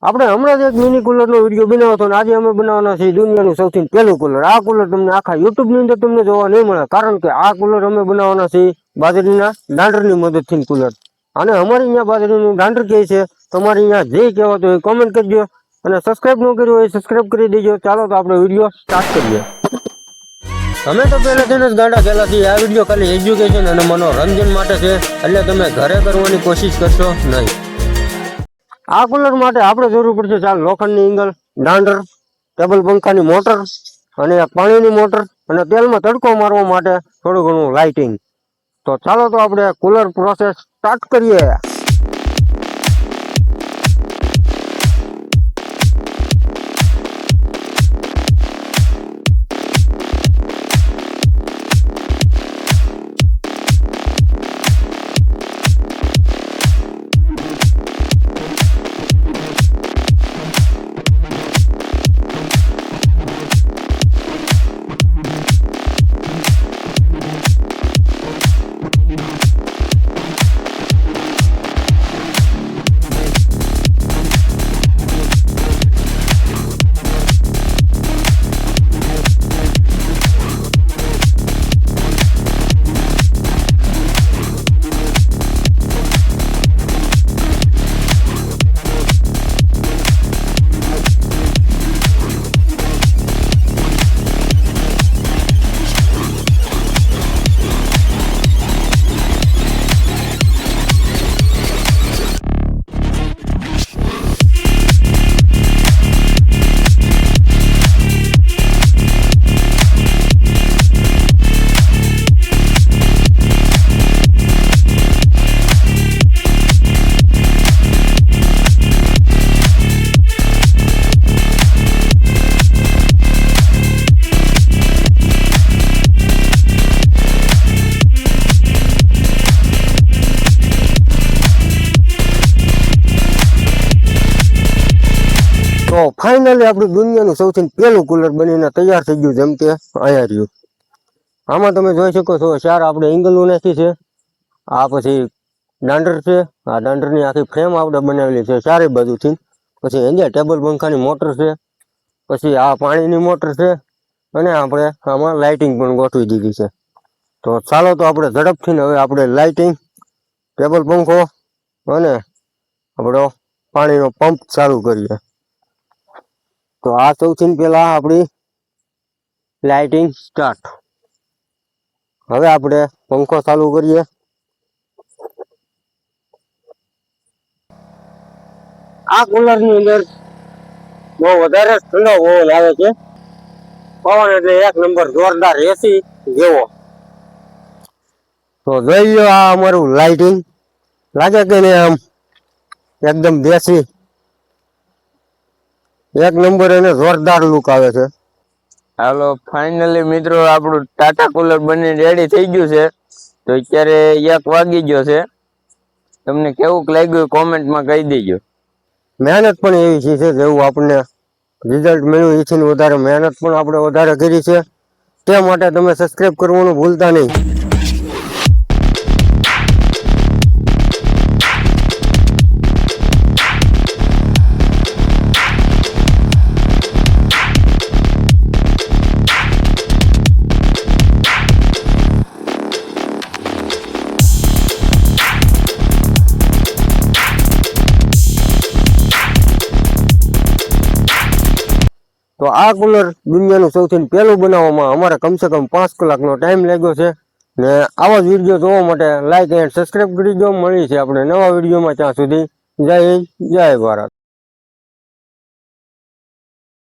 આપણે હમણાં જ એક મિની કુલરનો વિડીયો બનાવ્યો હતો, આજે અમે બનાવવાના છીએ દુનિયાનું સૌથી પહેલું કુલર. આ કુલર તમને આખા યુટ્યુબની અંદર તમને જોવા નહીં મળે, કારણ કે આ કુલર અમે બનાવવાના છીએ બાજરીના દાંડરની મદદથી કુલર. અને અમારી અહીંયા બાજરીનું દાંડર કહે છે, તમારે અહીંયા જે કહેવાતો એ કોમેન્ટ કરજો, અને સબસ્ક્રાઇબ ન કર્યું હોય સબસ્ક્રાઇબ કરી દેજો. ચાલો તો આપણે વિડીયો સ્ટાર્ટ કરીએ. અમે તો પહેલાથી જ ગાંડા કહેલા છીએ. આ વિડીયો ખાલી એજ્યુકેશન અને મનોરંજન માટે છે, એટલે તમે ઘરે કરવાની કોશિશ કરશો નહીં. આ કુલર માટે આપણે જરૂર પડશે 4 લોખંડની એંગલ, દાંડર, ટેબલ પંખાની મોટર અને પાણીની મોટર, અને તેલમાં તડકો મારવા માટે થોડું ઘણું લાઇટિંગ. તો ચાલો તો આપણે કુલર પ્રોસેસ સ્ટાર્ટ કરીએ. તો ફાઇનલી આપણું દુનિયાનું સૌથી પહેલું કુલર બનીને તૈયાર થઈ ગયું. જેમ કે અહીંયા રહ્યું, આમાં તમે જોઈ શકો છો 4 આપણે એંગલો નાખી છે. આ પછી દાંડર છે, આ દાંડરની આખી ફ્રેમ આપણે બનાવેલી છે 4 બાજુથી. પછી અહીંયા ટેબલ પંખાની મોટર છે, પછી આ પાણીની મોટર છે, અને આપણે આમાં લાઇટિંગ પણ ગોઠવી દીધી છે. તો ચાલો તો આપણે ઝડપથી હવે આપણે લાઇટિંગ, ટેબલ પંખો અને આપણો પાણીનો પંપ ચાલુ કરીએ. તો આ સૌથી પહેલા આપણી લાઇટિંગ સ્ટાર્ટ. હવે આપણે પંખો ચાલુ કરીએ. આ કુલરની અંદર બહુ વધારે ઠંડો પવન આવે છે. પવન એટલે 1 નંબર જોરદાર એસી જેવો. તો જોઈ લો, આ અમારું લાઇટિંગ લાગે કે નહીં, આમ એકદમ દેશી 1 નંબર એને જોરદાર લુક આવે છે. હાલો ફાઇનલી મિત્રો આપણું ટાટા કુલર બની રેડી થઈ ગયું છે. તો અત્યારે 1 વાગી ગયો છે. તમને કેવું લાગ્યું કોમેન્ટમાં કહી દેજો. મહેનત પણ એવી છે જેવું આપણને રિઝલ્ટ મળ્યું એથી વધારે મહેનત પણ આપણે વધારે કરી છે. તે માટે તમે સબસ્ક્રાઇબ કરવાનું ભૂલતા નહીં. તો આ કુલર દુનિયાનું સૌથી પહેલું બનાવવામાં અમારે કમસે કમ 5 કલાકનો ટાઈમ લાગ્યો છે. ને આવા જ વિડીયો જોવા માટે લાઈક એન્ડ સબસ્ક્રાઇબ કરી દો. મળી છે આપણે નવા વિડીયોમાં. ત્યાં સુધી જય હિન્દ, જય ભારત.